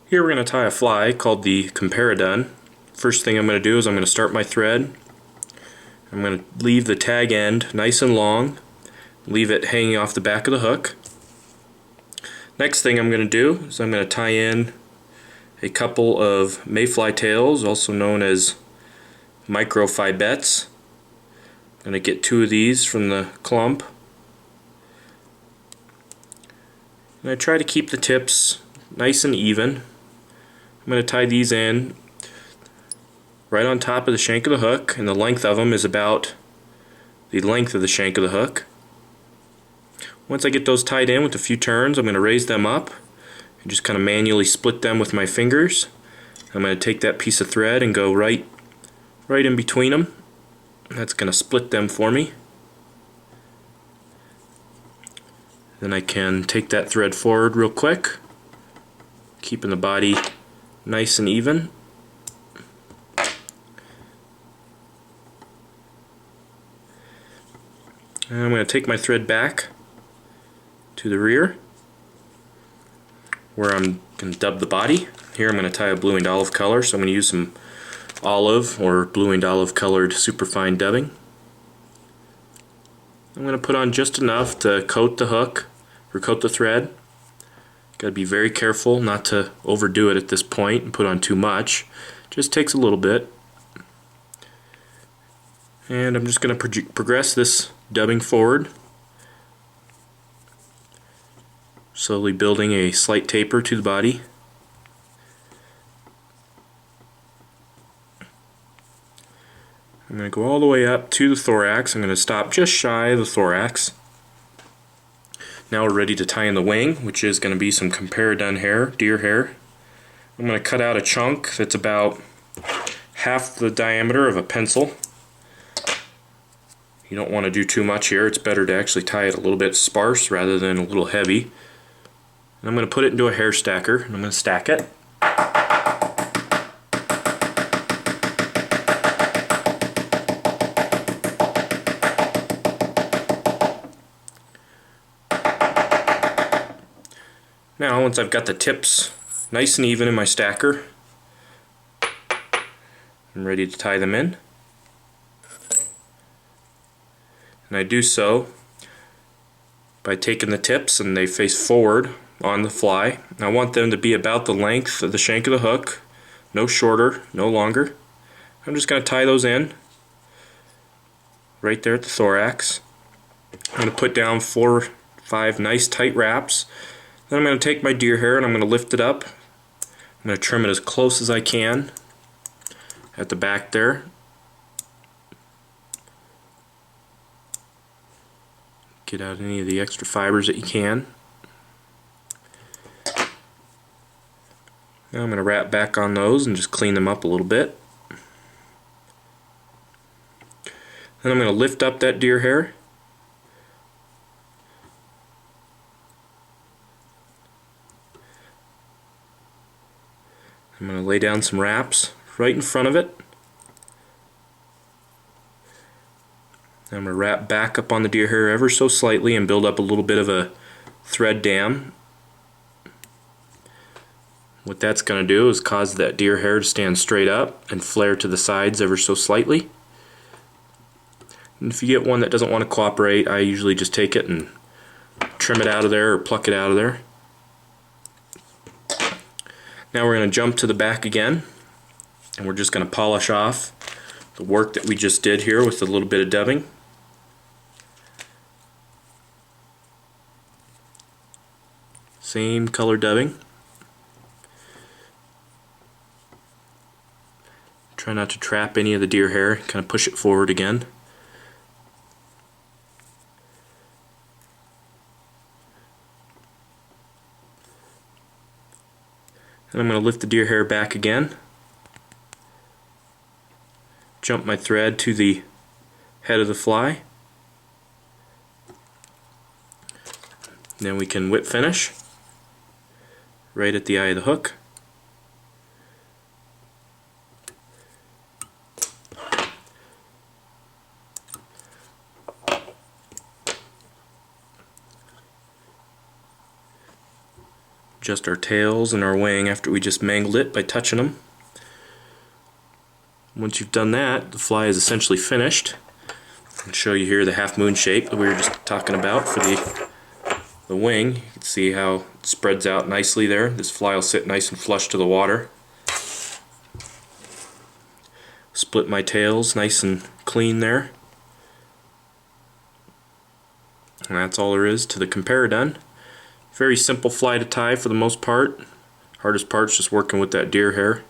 Here we're going to tie a fly called the Comparadun. First thing I'm going to do is I'm going to start my thread. I'm going to leave the tag end nice and long, leave it hanging off the back of the hook. Next thing I'm going to do is I'm going to tie in a couple of mayfly tails, also known as microphybettes. I'm going to get 2 of these from the clump. And I try to keep the tips nice and even. I'm going to tie these in right on top of the shank of the hook, and the length of them is about the length of the shank of the hook. Once I get those tied in with a few turns, I'm going to raise them up and just kind of manually split them with my fingers. I'm going to take that piece of thread and go right in between them. That's going to split them for me. Then I can take that thread forward real quick, keeping the body nice and even. And I'm going to take my thread back to the rear where I'm going to dub the body. Here I'm going to tie a blue and olive color, so I'm going to use some olive or blue and olive colored superfine dubbing. I'm going to put on just enough to coat the hook or coat the thread. Got to be very careful not to overdo it at this point and put on too much. Just takes a little bit. And I'm just going to progress this dubbing forward, slowly building a slight taper to the body. I'm going to go all the way up to the thorax. I'm going to stop just shy of the thorax. Now we're ready to tie in the wing, which is going to be some Comparadun hair, deer hair. I'm going to cut out a chunk that's about half the diameter of a pencil. You don't want to do too much here. It's better to actually tie it a little bit sparse rather than a little heavy. And I'm going to put it into a hair stacker, and I'm going to stack it. Now, once I've got the tips nice and even in my stacker, I'm ready to tie them in. And I do so by taking the tips and they face forward on the fly. I want them to be about the length of the shank of the hook, no shorter, no longer. I'm just going to tie those in right there at the thorax. I'm going to put down 4 or 5 nice tight wraps. Then I'm going to take my deer hair and I'm going to lift it up. I'm going to trim it as close as I can at the back there. Get out any of the extra fibers that you can. Now I'm going to wrap back on those and just clean them up a little bit. Then I'm going to lift up that deer hair. I'm going to lay down some wraps right in front of it. I'm going to wrap back up on the deer hair ever so slightly and build up a little bit of a thread dam. What that's going to do is cause that deer hair to stand straight up and flare to the sides ever so slightly. And if you get one that doesn't want to cooperate, I usually just take it and trim it out of there or pluck it out of there. Now we're going to jump to the back again, and we're just going to polish off the work that we just did here with a little bit of dubbing. Same color dubbing. Try not to trap any of the deer hair, kind of push it forward again. And I'm going to lift the deer hair back again. Jump my thread to the head of the fly. Then we can whip finish right at the eye of the hook. Just our tails and our wing after we just mangled it by touching them. Once you've done that, the fly is essentially finished. I'll show you here the half moon shape that we were just talking about for the wing. You can see how it spreads out nicely there. This fly will sit nice and flush to the water. Split my tails nice and clean there. And that's all there is to the Comparadun. Very simple fly to tie for the most part. Hardest part's just working with that deer hair.